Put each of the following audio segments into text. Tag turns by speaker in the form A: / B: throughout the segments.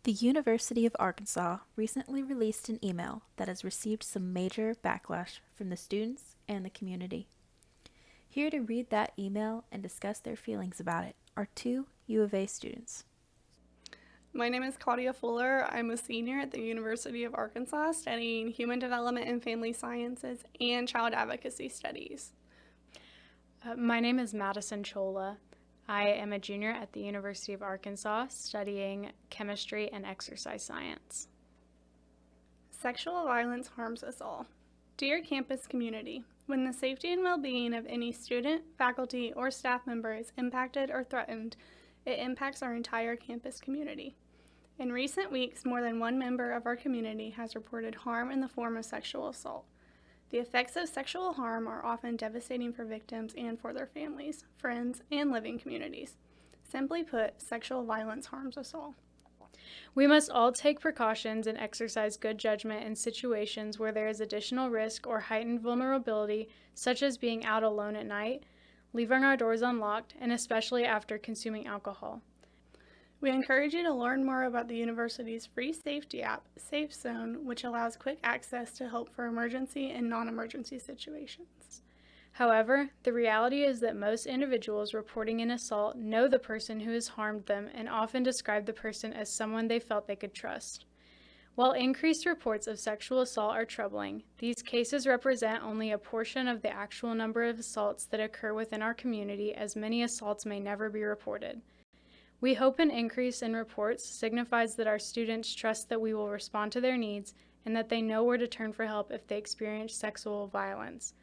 A: The University of Arkansas recently released an email that has received some major backlash from the students and the community. Here to read that email and discuss their feelings about it are two U of A students.
B: My name is Claudia Fuller. I'm a senior at the University of Arkansas studying Human Development and Family Sciences and Child Advocacy Studies.
C: My name is Madison Chola. I am a junior at the University of Arkansas studying chemistry and exercise science.
B: Sexual violence harms us all. Dear campus community, when the safety and well-being of any student, faculty, or staff member is impacted or threatened, it impacts our entire campus community. In recent weeks, more than one member of our community has reported harm in the form of sexual assault. The effects of sexual harm are often devastating for victims and for their families, friends, and living communities. Simply put, sexual violence harms us all.
C: We must all take precautions and exercise good judgment in situations where there is additional risk or heightened vulnerability, such as being out alone at night, leaving our doors unlocked, and especially after consuming alcohol.
B: We encourage you to learn more about the university's free safety app, Safe Zone, which allows quick access to help for emergency and non-emergency situations.
C: However, the reality is that most individuals reporting an assault know the person who has harmed them and often describe the person as someone they felt they could trust. While increased reports of sexual assault are troubling, these cases represent only a portion of the actual number of assaults that occur within our community, as many assaults may never be reported. We hope an increase in reports signifies that our students trust that we will respond to their needs and that they know where to turn for help if they experience sexual violence.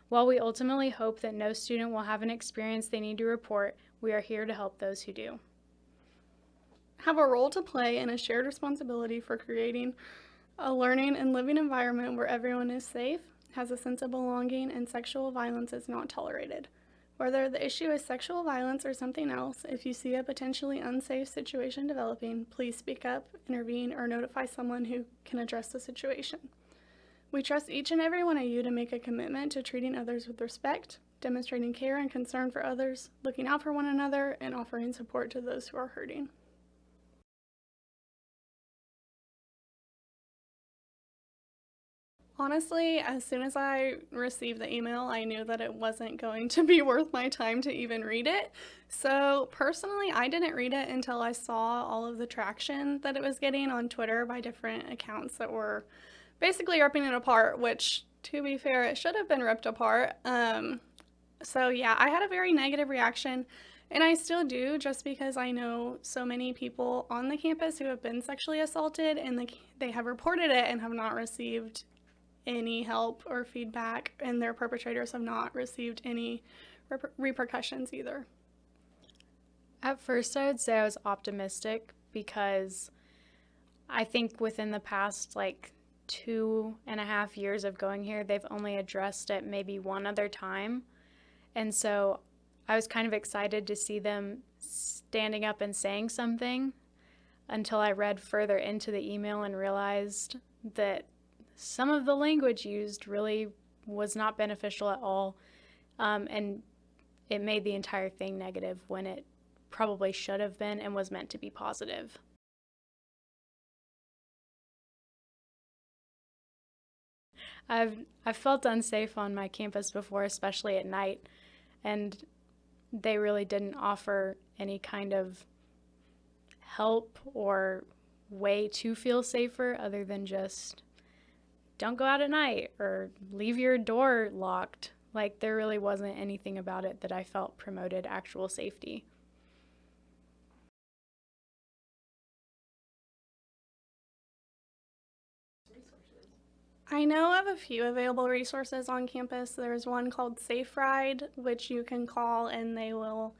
C: While we ultimately hope that no student will have an experience they need to report, we are here to help those who do.
B: Have a role to play and a shared responsibility for creating a learning and living environment where everyone is safe, has a sense of belonging, and sexual violence is not tolerated. Whether the issue is sexual violence or something else, if you see a potentially unsafe situation developing, please speak up, intervene, or notify someone who can address the situation. We trust each and every one of you to make a commitment to treating others with respect, demonstrating care and concern for others, looking out for one another, and offering support to those who are hurting. Honestly, as soon as I received the email, I knew that it wasn't going to be worth my time to even read it. So personally, I didn't read it until I saw all of the traction that it was getting on Twitter by different accounts that were basically ripping it apart, which, to be fair, it should have been ripped apart. So yeah, I had a very negative reaction, and I still do, just because I know so many people on the campus who have been sexually assaulted, and they have reported it and have not received any help or feedback, and their perpetrators have not received any repercussions either.
C: At first, I would say I was optimistic because I think within the past 2.5 years of going here, they've only addressed it maybe one other time. And so I was kind of excited to see them standing up and saying something until I read further into the email and realized that some of the language used really was not beneficial at all, and it made the entire thing negative when it probably should have been and was meant to be positive. I've felt unsafe on my campus before, especially at night, and they really didn't offer any kind of help or way to feel safer other than just don't go out at night or leave your door locked. There really wasn't anything about it that I felt promoted actual safety.
B: I know of a few available resources on campus. There's one called Safe Ride, which you can call, and they will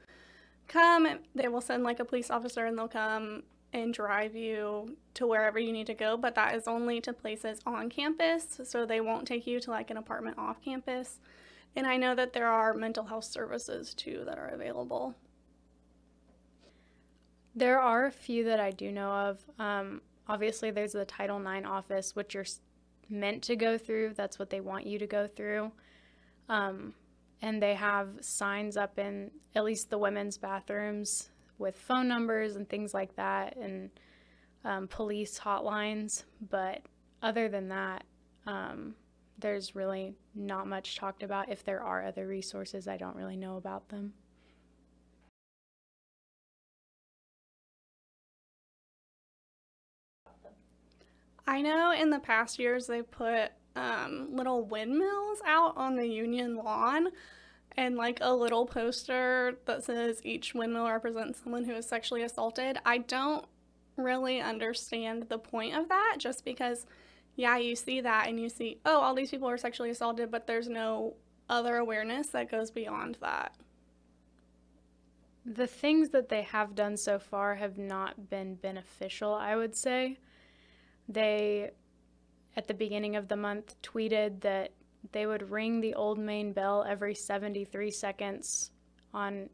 B: send a police officer, and they'll come and drive you to wherever you need to go, but that is only to places on campus, so they won't take you to an apartment off campus. And I know that there are mental health services too that are available.
C: There are a few that I do know of. Obviously, there's the Title IX office, which you're meant to go through. That's what they want you to go through. And they have signs up in at least the women's bathrooms with phone numbers and things like that. And police hotlines, but other than that, there's really not much talked about. If there are other resources, I don't really know about them.
B: I know in the past years they've put little windmills out on the Union lawn and like a little poster that says each windmill represents someone who is sexually assaulted. I don't really understand the point of that, just because, yeah, you see that and you see, oh, all these people are sexually assaulted, but there's no other awareness that goes beyond that.
C: The things that they have done so far have not been beneficial, I would say. They, at the beginning of the month, tweeted that they would ring the Old Main bell every 73 seconds on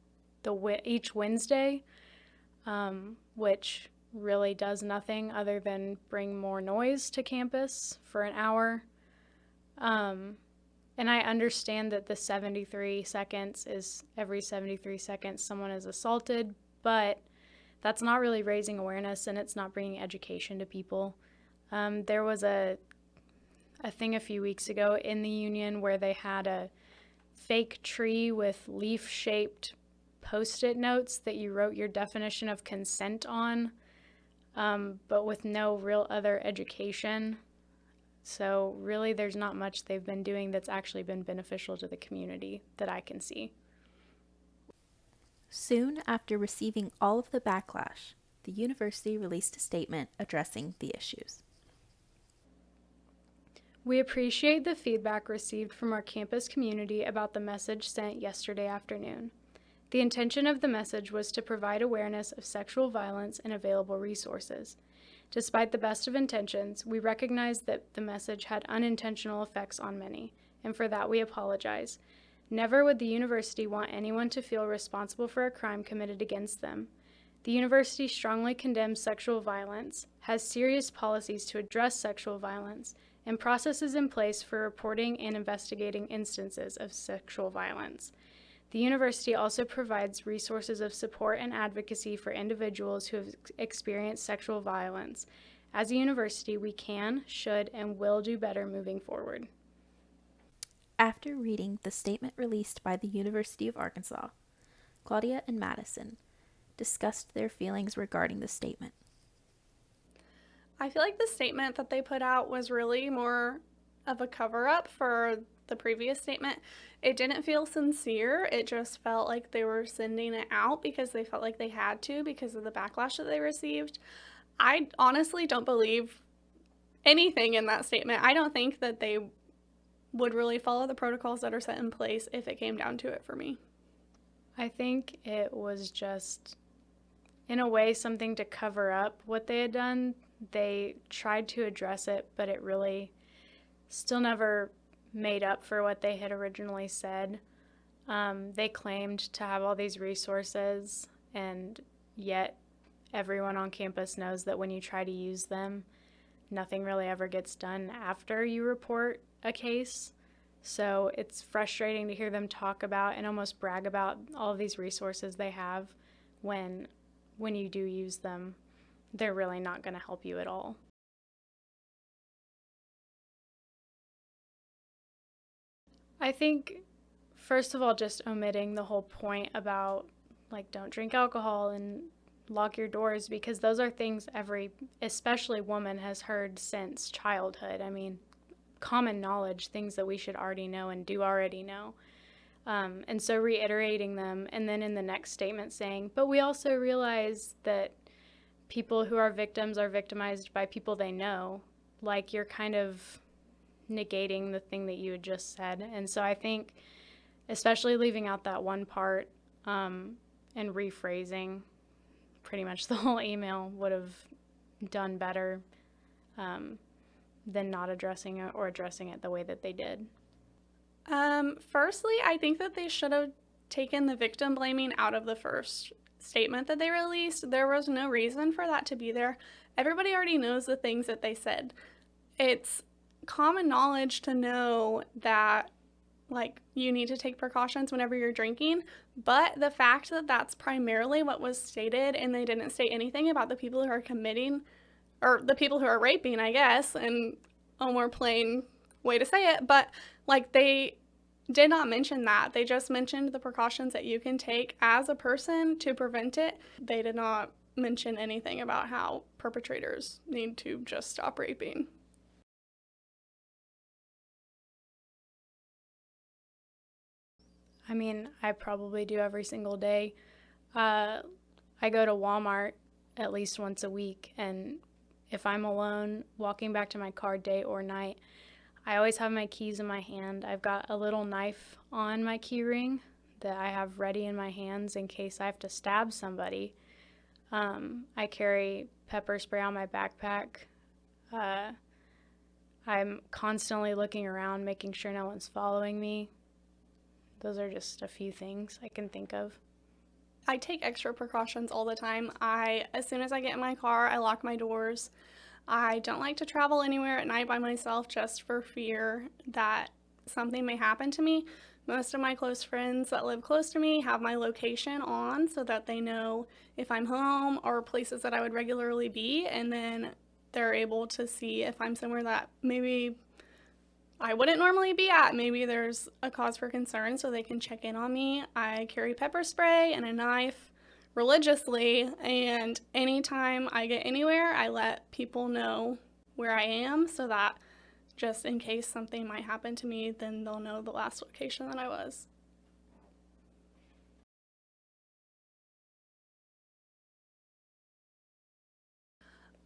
C: each Wednesday, which really does nothing other than bring more noise to campus for an hour. And I understand that the 73 seconds is every 73 seconds someone is assaulted, but that's not really raising awareness, and it's not bringing education to people. There was a thing a few weeks ago in the Union where they had a fake tree with leaf-shaped Post-it notes that you wrote your definition of consent on, but with no real other education. So really there's not much they've been doing that's actually been beneficial to the community that I can see.
A: Soon after receiving all of the backlash, the university released a statement addressing the issues.
C: We appreciate the feedback received from our campus community about the message sent yesterday afternoon. The intention of the message was to provide awareness of sexual violence and available resources. Despite the best of intentions, we recognize that the message had unintentional effects on many, and for that we apologize. Never would the university want anyone to feel responsible for a crime committed against them. The university strongly condemns sexual violence, has serious policies to address sexual violence, and processes in place for reporting and investigating instances of sexual violence. The university also provides resources of support and advocacy for individuals who have experienced sexual violence. As a university, we can, should, and will do better moving forward.
A: After reading the statement released by the University of Arkansas, Claudia and Madison discussed their feelings regarding the statement.
B: I feel like the statement that they put out was really more of a cover-up for the previous statement. It didn't feel sincere. It just felt like they were sending it out because they felt like they had to because of the backlash that they received. I honestly don't believe anything in that statement. I don't think that they would really follow the protocols that are set in place if it came down to it for me.
C: I think it was just, in a way, something to cover up what they had done. They tried to address it, but it really still never made up for what they had originally said. They claimed to have all these resources, and yet everyone on campus knows that when you try to use them, nothing really ever gets done after you report a case. So it's frustrating to hear them talk about and almost brag about all of these resources they have when you do use them, they're really not going to help you at all. I think, first of all, just omitting the whole point about, like, don't drink alcohol and lock your doors, because those are things every, especially woman, has heard since childhood. I mean, common knowledge, things that we should already know and do already know. And so reiterating them, and then in the next statement saying, but we also realize that people who are victims are victimized by people they know, like you're kind of negating the thing that you had just said. And so I think especially leaving out that one part and rephrasing pretty much the whole email would have done better than not addressing it or addressing it the way that they did.
B: Firstly, I think that they should have taken the victim blaming out of the first statement that they released. There was no reason for that to be there. Everybody already knows the things that they said. It's common knowledge to know that, like, you need to take precautions whenever you're drinking, but the fact that that's primarily what was stated and they didn't say anything about the people who are committing or the people who are raping, I guess, and a more plain way to say it, but like they did not mention that. They just mentioned the precautions that you can take as a person to prevent it. They did not mention anything about how perpetrators need to just stop raping.
C: I mean, I probably do every single day. I go to Walmart at least once a week, and if I'm alone walking back to my car day or night, I always have my keys in my hand. I've got a little knife on my key ring that I have ready in my hands in case I have to stab somebody. I carry pepper spray on my backpack. I'm constantly looking around, making sure no one's following me. Those are just a few things I can think of.
B: I take extra precautions all the time. As soon as I get in my car, I lock my doors. I don't like to travel anywhere at night by myself just for fear that something may happen to me. Most of my close friends that live close to me have my location on so that they know if I'm home or places that I would regularly be, and then they're able to see if I'm somewhere that maybe I wouldn't normally be at. Maybe there's a cause for concern, so they can check in on me. I carry pepper spray and a knife religiously, and anytime I get anywhere, I let people know where I am so that just in case something might happen to me, then they'll know the last location that I was.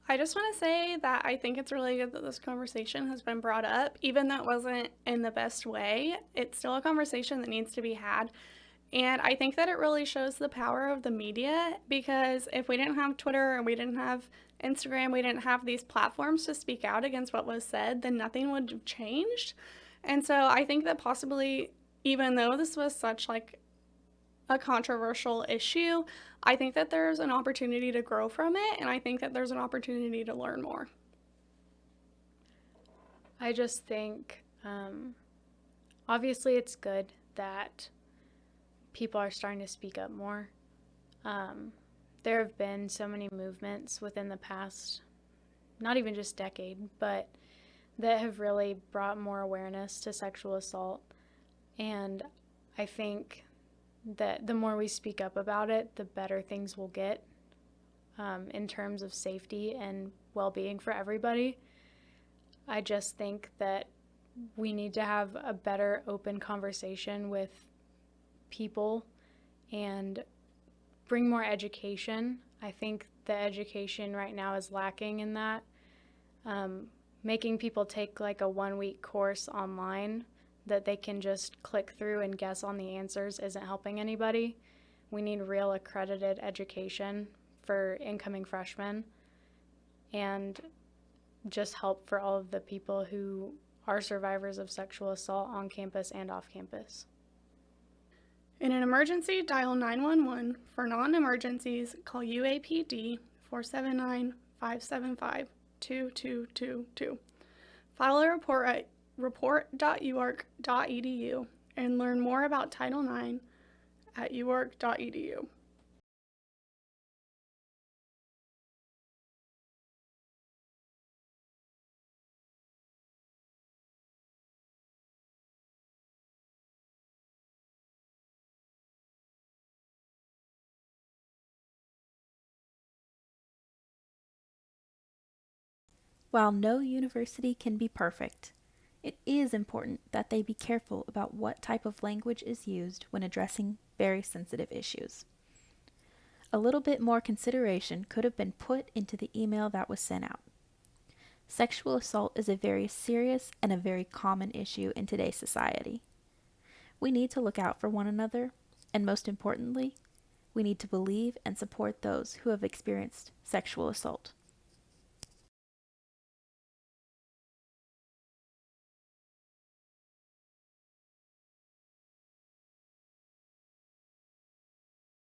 B: I just want to say that I think it's really good that this conversation has been brought up. Even though it wasn't in the best way, it's still a conversation that needs to be had. And I think that it really shows the power of the media, because if we didn't have Twitter and we didn't have Instagram, we didn't have these platforms to speak out against what was said, then nothing would have changed. And so I think that possibly, even though this was such like a controversial issue, I think that there's an opportunity to grow from it, and I think that there's an opportunity to learn more.
C: I just think, obviously, it's good that people are starting to speak up more. There have been so many movements within the past, not even just decade, but that have really brought more awareness to sexual assault. And I think that the more we speak up about it, the better things will get in terms of safety and well-being for everybody. I just think that we need to have a better open conversation with people and bring more education. I think the education right now is lacking in that. Making people take like a 1-week course online that they can just click through and guess on the answers isn't helping anybody. We need real accredited education for incoming freshmen, and just help for all of the people who are survivors of sexual assault on campus and off campus.
B: In an emergency, dial 911. For non-emergencies, call UAPD 479-575-2222. File a report at report.uark.edu and learn more about Title IX at uark.edu.
A: While no university can be perfect, it is important that they be careful about what type of language is used when addressing very sensitive issues. A little bit more consideration could have been put into the email that was sent out. Sexual assault is a very serious and a very common issue in today's society. We need to look out for one another, and most importantly, we need to believe and support those who have experienced sexual assault.